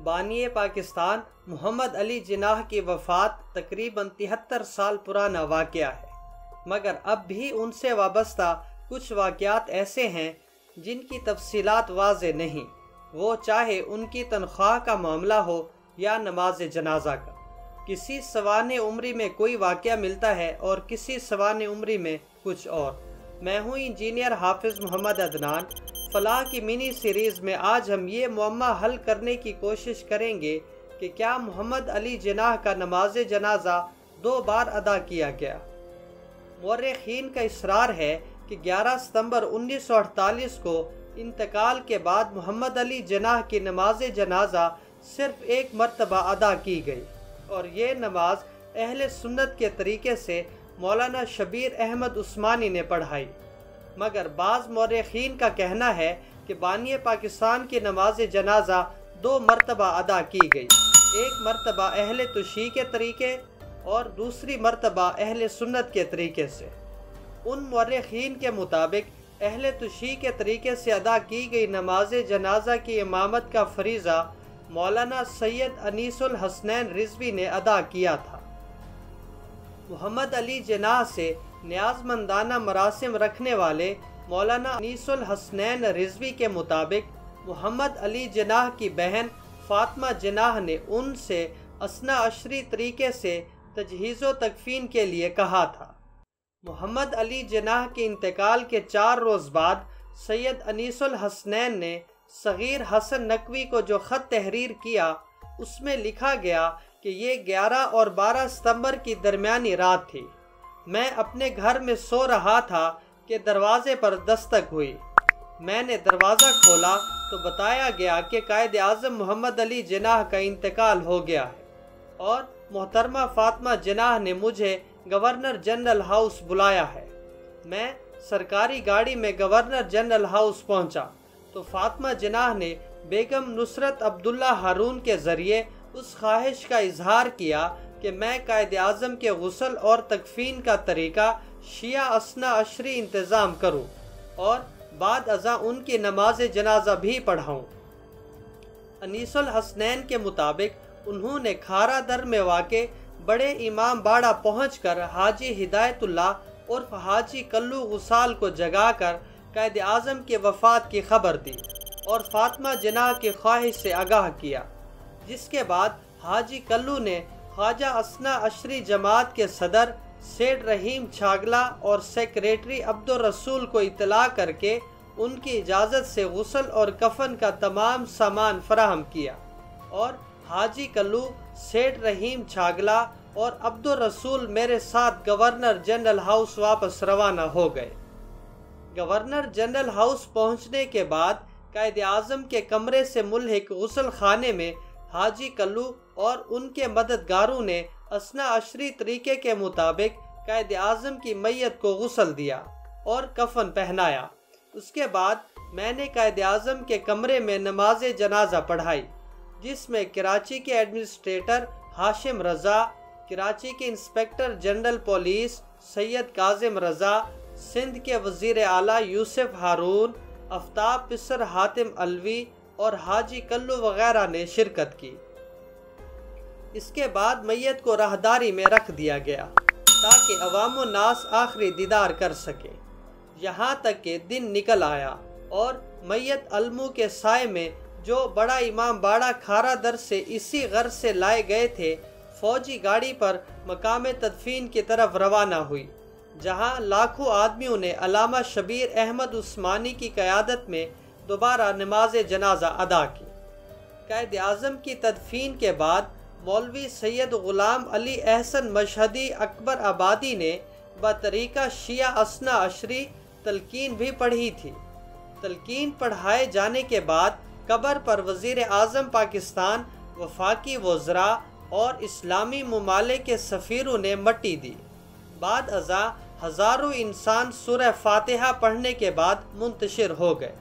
بانی پاکستان محمد علی جناح کی وفات تقریباً 73 سال پرانا واقعہ ہے، مگر اب بھی ان سے وابستہ کچھ واقعات ایسے ہیں جن کی تفصیلات واضح نہیں، وہ چاہے ان کی تنخواہ کا معاملہ ہو یا نماز جنازہ کا۔ کسی سوانح عمری میں کوئی واقعہ ملتا ہے اور کسی سوانح عمری میں کچھ اور۔ میں ہوں انجینئر حافظ محمد عدنان۔ فلاح کی منی سیریز میں آج ہم یہ معمہ حل کرنے کی کوشش کریں گے کہ کیا محمد علی جناح کا نماز جنازہ 2 بار ادا کیا گیا؟ مورخین کا اصرار ہے کہ 11 ستمبر 1948 کو انتقال کے بعد محمد علی جناح کی نماز جنازہ صرف 1 مرتبہ ادا کی گئی، اور یہ نماز اہل سنت کے طریقے سے مولانا شبیر احمد عثمانی نے پڑھائی، مگر بعض مورخین کا کہنا ہے کہ بانی پاکستان کی نماز جنازہ 2 مرتبہ ادا کی گئی، 1 مرتبہ اہل تشیع کے طریقے اور دوسری مرتبہ اہل سنت کے طریقے سے۔ ان مورخین کے مطابق اہل تشیع کے طریقے سے ادا کی گئی نماز جنازہ کی امامت کا فریضہ مولانا سید انیس الحسنین رضوی نے ادا کیا تھا۔ محمد علی جناح سے نیاز مندانہ مراسم رکھنے والے مولانا انیس الحسنین رضوی کے مطابق محمد علی جناح کی بہن فاطمہ جناح نے ان سے اثنا عشری طریقے سے تجہیز و تکفین کے لیے کہا تھا۔ محمد علی جناح کے انتقال کے 4 روز بعد سید انیس الحسنین نے صغیر حسن نقوی کو جو خط تحریر کیا، اس میں لکھا گیا کہ یہ 11 اور 12 ستمبر کی درمیانی رات تھی۔ میں اپنے گھر میں سو رہا تھا کہ دروازے پر دستک ہوئی۔ میں نے دروازہ کھولا تو بتایا گیا کہ قائد اعظم محمد علی جناح کا انتقال ہو گیا ہے، اور محترمہ فاطمہ جناح نے مجھے گورنر جنرل ہاؤس بلایا ہے۔ میں سرکاری گاڑی میں گورنر جنرل ہاؤس پہنچا تو فاطمہ جناح نے بیگم نصرت عبداللہ ہارون کے ذریعے اس خواہش کا اظہار کیا کہ میں قائد اعظم کے غسل اور تکفین کا طریقہ شیعہ اثنا عشری انتظام کروں اور بعد ازاں ان کی نماز جنازہ بھی پڑھاؤں۔ انیس الحسنین کے مطابق انہوں نے کھارا در میں واقع بڑے امام باڑہ پہنچ کر حاجی ہدایت اللہ اور حاجی کلو غسال کو جگا کر قائد اعظم کی وفات کی خبر دی اور فاطمہ جناح کی خواہش سے آگاہ کیا، جس کے بعد حاجی کلو نے خواجہ اثنا عشری جماعت کے صدر سیڈ رحیم چھاگلا اور سیکریٹری عبد الرسول کو اطلاع کر کے ان کی اجازت سے غسل اور کفن کا تمام سامان فراہم کیا، اور حاجی کلو، سیڈ رحیم چھاگلا اور عبد الرسول میرے ساتھ گورنر جنرل ہاؤس واپس روانہ ہو گئے۔ گورنر جنرل ہاؤس پہنچنے کے بعد قائد اعظم کے کمرے سے ملحق غسل خانے میں حاجی کلو اور ان کے مددگاروں نے اثنا عشری طریقے کے مطابق قائد اعظم کی میت کو غسل دیا اور کفن پہنایا۔ اس کے بعد میں نے قائد اعظم کے کمرے میں نماز جنازہ پڑھائی، جس میں کراچی کے ایڈمنسٹریٹر ہاشم رضا، کراچی کے انسپیکٹر جنرل پولیس سید کاظم رضا، سندھ کے وزیر اعلیٰ یوسف ہارون، آفتاب پسر حاتم علوی اور حاجی کلو وغیرہ نے شرکت کی۔ اس کے بعد میت کو راہداری میں رکھ دیا گیا تاکہ عوام و ناس آخری دیدار کر سکے، یہاں تک کہ دن نکل آیا اور میت علمو کے سائے میں جو بڑا امام باڑہ کھارا در سے اسی غرض سے لائے گئے تھے فوجی گاڑی پر مقام تدفین کی طرف روانہ ہوئی، جہاں لاکھوں آدمیوں نے علامہ شبیر احمد عثمانی کی قیادت میں دوبارہ نماز جنازہ ادا کی۔ قائد اعظم کی تدفین کے بعد مولوی سید غلام علی احسن مشہدی اکبر آبادی نے بطریقہ شیعہ اثنا عشری تلقین بھی پڑھی تھی۔ تلقین پڑھائے جانے کے بعد قبر پر وزیر اعظم پاکستان، وفاقی وزراء اور اسلامی ممالک کے سفیروں نے مٹی دی۔ بعد ازاں ہزاروں انسان سورہ فاتحہ پڑھنے کے بعد منتشر ہو گئے۔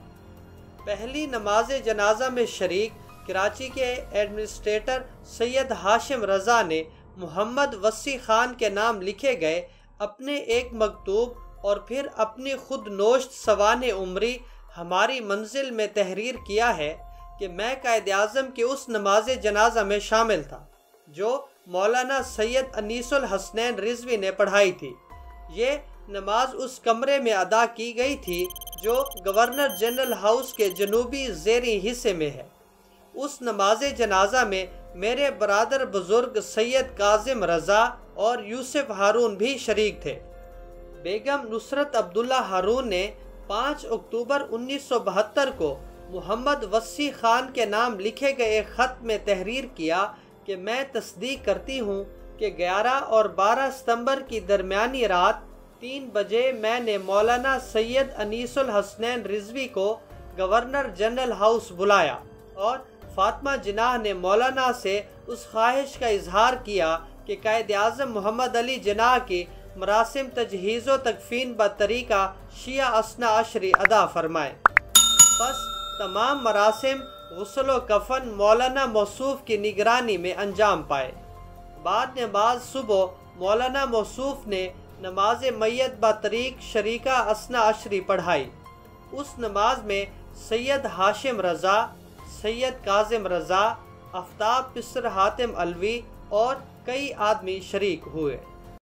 پہلی نماز جنازہ میں شریک کراچی کے ایڈمنسٹریٹر سید ہاشم رضا نے محمد وسیع خان کے نام لکھے گئے اپنے ایک مکتوب اور پھر اپنی خود نوشت سوانح عمری ہماری منزل میں تحریر کیا ہے کہ میں قائد اعظم کی اس نماز جنازہ میں شامل تھا جو مولانا سید انیس الحسنین رضوی نے پڑھائی تھی۔ یہ نماز اس کمرے میں ادا کی گئی تھی جو گورنر جنرل ہاؤس کے جنوبی زیریں حصے میں ہے۔ اس نماز جنازہ میں میرے برادر بزرگ سید کاظم رضا اور یوسف ہارون بھی شریک تھے۔ بیگم نصرت عبداللہ ہارون نے 5 اکتوبر 1972 کو محمد وسیع خان کے نام لکھے گئے ایک خط میں تحریر کیا کہ میں تصدیق کرتی ہوں کہ 11 اور 12 ستمبر کی درمیانی رات 3 بجے میں نے مولانا سید انیس الحسنین رضوی کو گورنر جنرل ہاؤس بلایا اور فاطمہ جناح نے مولانا سے اس خواہش کا اظہار کیا کہ قائد اعظم محمد علی جناح کی مراسم تجہیز و تکفین بطریقہ شیعہ اثنا عشری ادا فرمائے۔ بس تمام مراسم غسل و کفن مولانا موصوف کی نگرانی میں انجام پائے۔ بعد نماز صبح مولانا موصوف نے نماز میت بطریق شریکہ اثنا عشری پڑھائی۔ اس نماز میں سید ہاشم رضا، سید کاظم رضا، آفتاب پسر حاتم علوی اور کئی آدمی شریک ہوئے۔